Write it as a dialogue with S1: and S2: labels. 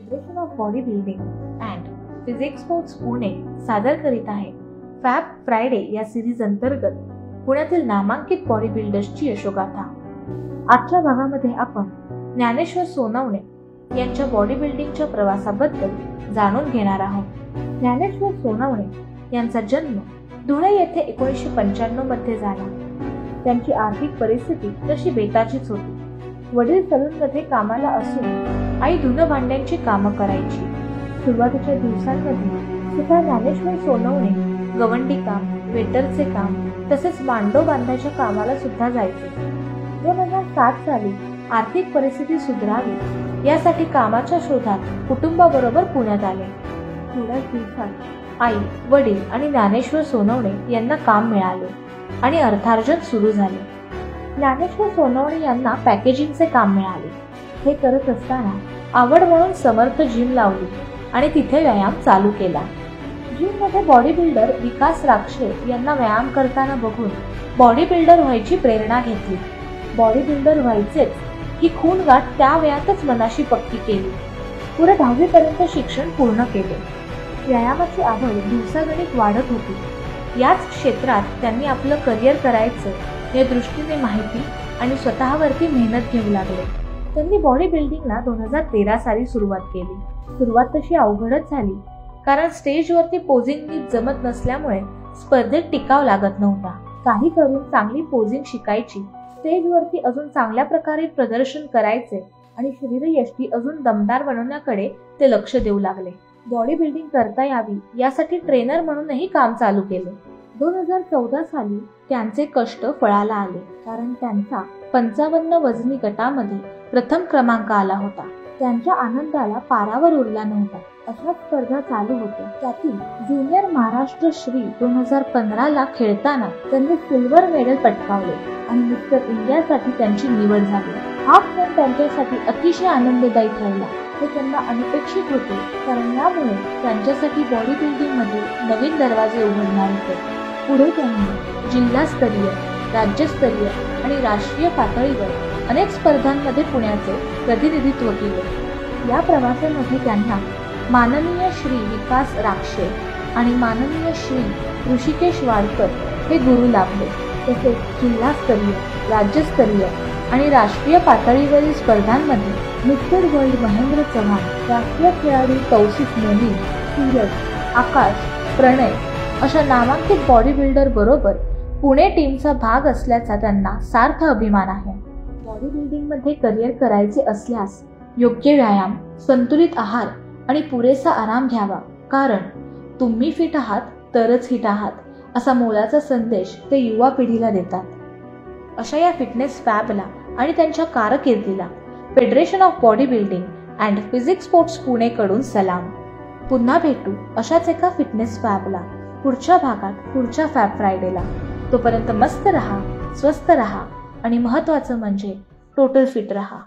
S1: Federation of body building and physics sports Pune सादर करीत आहे फॅब फ्रायडे या सिरीज अंतर्गत पुण्यातील नामांकित बॉडी बिल्डर्सची यशोगाथा। आजच्या भागामध्ये आपण ज्ञानेश्वर सोनवणे यांच्या बॉडी बिल्डिंगच्या प्रवासाबद्दल जाणून घेणार आहोत। ज्ञानेश्वर सोनवणे यांचा जन्म धुळे येथे 1995 मध्ये झाला। त्यांची आर्थिक परिस्थिती तशी बेताचीच होती। वडील सलूनमध्ये कामाला असून आई धुणं भांड्यांची कामं करायची। सुरुवातीच्या दिवसांमध्ये सुद्धा ज्ञानेश्वर सोनवणे गवंडी काम, वेटरचे काम तसेच मांडव बांधायच्या कामाला सुद्धा जायचे। 2007 साली आर्थिक परिस्थिती सुधारावी यासाठी कामाच्या शोधात कुटुंबाबरोबर पुण्यात आले। थोड्याच दिवसात आई, वडील आणि ज्ञानेश्वर सोनवणे यांना काम मिळाले आणि अर्थार्जन सुरू झाले। ज्ञानेश्वर सोनवणे यांना पॅकेजिंगचे काम मिळाले। हे करत असताना आवड म्हणून समर्थ जिम लावली आणि तिथे व्यायाम चालू केला। जिम मध्ये बॉडी बिल्डर विकास राक्षे यांना व्यायाम करताना बघून बॉडी बिल्डर व्हायची प्रेरणा घेतली। बॉडी बिल्डर व्हायचेच ही खून गाठ त्या वयातच मनाशी पक्की केली। पुढे 10वी पर्यंत शिक्षण पूर्ण केले। व्यायामाची आवड दिवसागणिक वाढत होती। याच क्षेत्रात त्यांनी आपलं करिअर करायचं या दृष्टीने माहिती आणि स्वतःवरती मेहनत घेऊ लागले। त्यांनी बॉडी बिल्डिंगला 2013 साली सुरुवात केली। सुरुवात तशी अवघडच झाली, कारण स्टेजवरती पोझिंग नीट जमत नसल्यामुळे स्पर्धेत टिकाव लागत नव्हता। काही करून चांगली पोझिंग शिकायची, स्टेजवरती अजून चांगल्या प्रकारे प्रदर्शन करायचे आणि शरीरयष्टी अजून दमदार बनवण्याकडे ते लक्ष देऊ लागले। बॉडी बिल्डिंग करता यावी यासाठी ट्रेनर म्हणूनही काम चालू केले। 2014 साली त्यांचे कष्ट फळाला आले, कारण त्यांचा 55 वजनी गटामध्ये प्रथम क्रमांक आला होता। त्यांच्या आनंदाला पारावर उरला नव्हता। अशा स्पर्धा चालू होत्या। त्यातील ज्युनियर महाराष्ट्र श्री 2015 ला खेळताना त्यांनी सिल्वर मेडल पटकावले आणि मिस्टर इंडियासाठी त्यांची निवड झाली। हा क्षण त्यांच्यासाठी अतिशय आनंददायी ठरला। हे त्यांना अनपेक्षित होते, कारण यामुळे त्यांच्यासाठी बॉडी बिल्डिंग मध्ये नवीन दरवाजे उघडणार होते। पुढे त्यांनी जिल्हास्तरीय, राज्यस्तरीय आणि राष्ट्रीय पातळीवर अनेक स्पर्धांमध्ये पुण्याचे प्रतिनिधित्व केले। या प्रवासामध्ये त्यांना माननीय श्री विकास राक्षे आणि माननीय श्री ऋषिकेश वाडकर हे गुरु लाभले। तसेच जिल्हास्तरीय, राज्यस्तरीय आणि राष्ट्रीय पातळीवरील स्पर्धांमध्ये मिस्टर वर्ल्ड महेंद्र चव्हाण, राष्ट्रीय खेळाडू तौसिफ मोदी, सूरज, आकाश, प्रणय अशा नामांकित बॉडी बिल्डर बरोबर पुणे टीमचा भाग असल्याचा त्यांना सार्थ अभिमान आहे। बॉडी बिल्डिंग मध्ये करिअर करायचे असल्यास योग्य व्यायाम, संतुलित आहार आणि पुरेसा आराम घ्यावा, कारण तुम्ही फिट आहात तरच हिट आहात असा मोलाचा संदेश ते युवा पिढीला देतात। अशा या फिटनेस फॅबला आणि त्यांच्या कारकिर्दीला federation of body building and physics sports Pune कडून सलाम। पुन्हा भेटू अशाच एका फिटनेस फॅबला पुढच्या भागात, पुढच्या फॅब फ्रायडेला। तोपर्यंत मस्त रहा, स्वस्थ रहा आणि महत्त्वाचं म्हणजे टोटल फिट रहा।